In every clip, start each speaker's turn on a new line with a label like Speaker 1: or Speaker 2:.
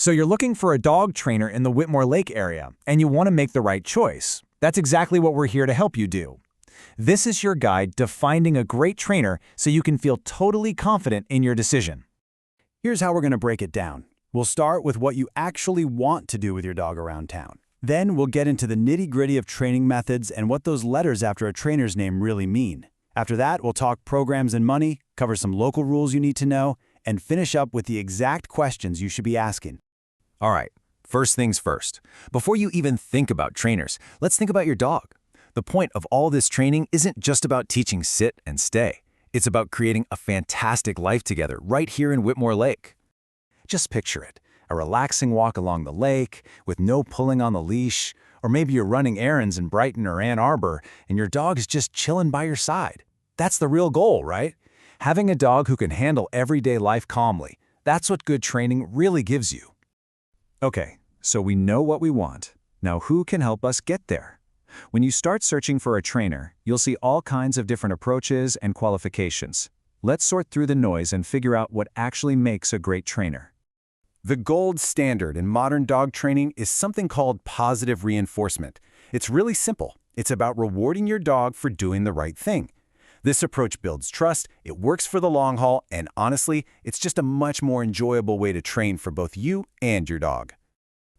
Speaker 1: So you're looking for a dog trainer in the Whitmore Lake area, and you want to make the right choice. That's exactly what we're here to help you do. This is your guide to finding a great trainer so you can feel totally confident in your decision.
Speaker 2: Here's how we're going to break it down. We'll start with what you actually want to do with your dog around town. Then we'll get into the nitty-gritty of training methods and what those letters after a trainer's name really mean. After that, we'll talk programs and money, cover some local rules you need to know, and finish up with the exact questions you should be asking.
Speaker 3: All right, first things first. Before you even think about trainers, let's think about your dog. The point of all this training isn't just about teaching sit and stay. It's about creating a fantastic life together right here in Whitmore Lake. Just picture it, a relaxing walk along the lake with no pulling on the leash, or maybe you're running errands in Brighton or Ann Arbor and your dog is just chilling by your side. That's the real goal, right? Having a dog who can handle everyday life calmly. That's what good training really gives you.
Speaker 1: Okay, so we know what we want. Now who can help us get there? When you start searching for a trainer, you'll see all kinds of different approaches and qualifications. Let's sort through the noise and figure out what actually makes a great trainer.
Speaker 2: The gold standard in modern dog training is something called positive reinforcement. It's really simple. It's about rewarding your dog for doing the right thing. This approach builds trust, it works for the long haul, and honestly, it's just a much more enjoyable way to train for both you and your dog.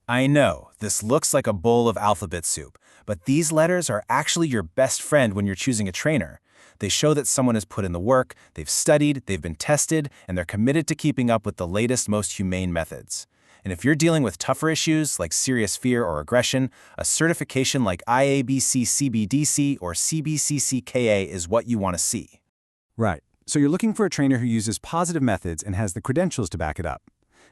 Speaker 3: I know, this looks like a bowl of alphabet soup, but these letters are actually your best friend when you're choosing a trainer. They show that someone has put in the work, they've studied, they've been tested, and they're committed to keeping up with the latest, most humane methods. And if you're dealing with tougher issues like serious fear or aggression, a certification like IABC-CBDC or CBCC-KA is what you want to see.
Speaker 2: Right. So you're looking for a trainer who uses positive methods and has the credentials to back it up.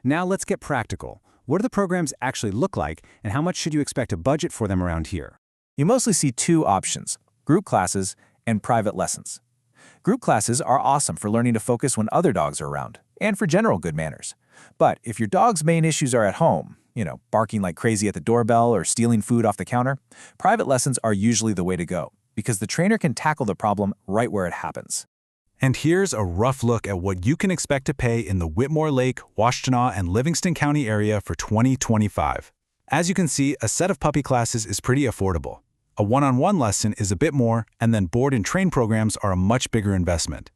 Speaker 2: Now let's get practical. What do the programs actually look like, and how much should you expect to budget for them around here?
Speaker 1: You mostly see two options: group classes and private lessons. Group classes are awesome for learning to focus when other dogs are around, and for general good manners. But if your dog's main issues are at home, barking like crazy at the doorbell or stealing food off the counter, private lessons are usually the way to go, because the trainer can tackle the problem right where it happens.
Speaker 2: And here's a rough look at what you can expect to pay in the Whitmore Lake, Washtenaw, and Livingston County area for 2025. As you can see, a set of puppy classes is pretty affordable. A one-on-one lesson is a bit more, and then board and train programs are a much bigger investment.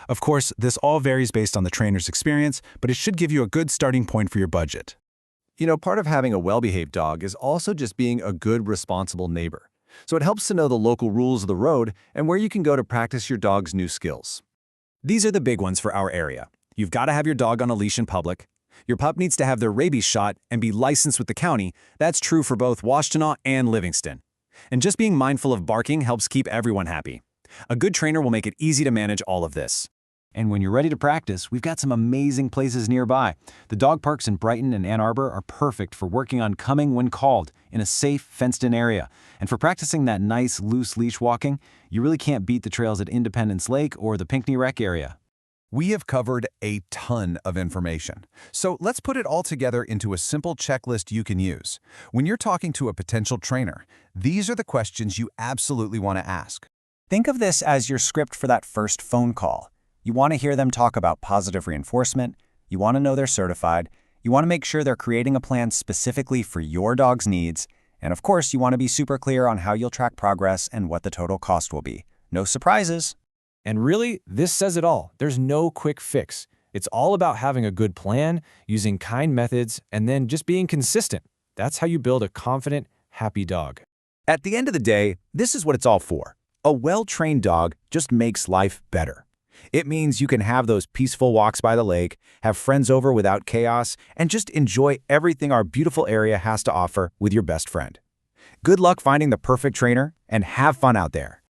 Speaker 2: Of course, this all varies based on the trainer's experience, but it should give you a good starting point for your budget.
Speaker 3: Part of having a well-behaved dog is also just being a good, responsible neighbor. So it helps to know the local rules of the road and where you can go to practice your dog's new skills.
Speaker 1: These are the big ones for our area. You've got to have your dog on a leash in public. Your pup needs to have their rabies shot and be licensed with the county. That's true for both Washtenaw and Livingston. And just being mindful of barking helps keep everyone happy. A good trainer will make it easy to manage all of this. And when you're ready to practice, we've got some amazing places nearby. The dog parks in Brighton and Ann Arbor are perfect for working on coming when called in a safe, fenced-in area. And for practicing that nice, loose leash walking, you really can't beat the trails at Independence Lake or the Pinckney Rec area.
Speaker 4: We have covered a ton of information. So let's put it all together into a simple checklist you can use. When you're talking to a potential trainer, these are the questions you absolutely want to ask.
Speaker 1: Think of this as your script for that first phone call. You want to hear them talk about positive reinforcement, you want to know they're certified, you want to make sure they're creating a plan specifically for your dog's needs, and of course you want to be super clear on how you'll track progress and what the total cost will be. No surprises.
Speaker 5: And really, this says it all. There's no quick fix. It's all about having a good plan, using kind methods, and then just being consistent. That's how you build a confident, happy dog.
Speaker 1: At the end of the day, this is what it's all for. A well-trained dog just makes life better. It means you can have those peaceful walks by the lake, have friends over without chaos, and just enjoy everything our beautiful area has to offer with your best friend. Good luck finding the perfect trainer, and have fun out there.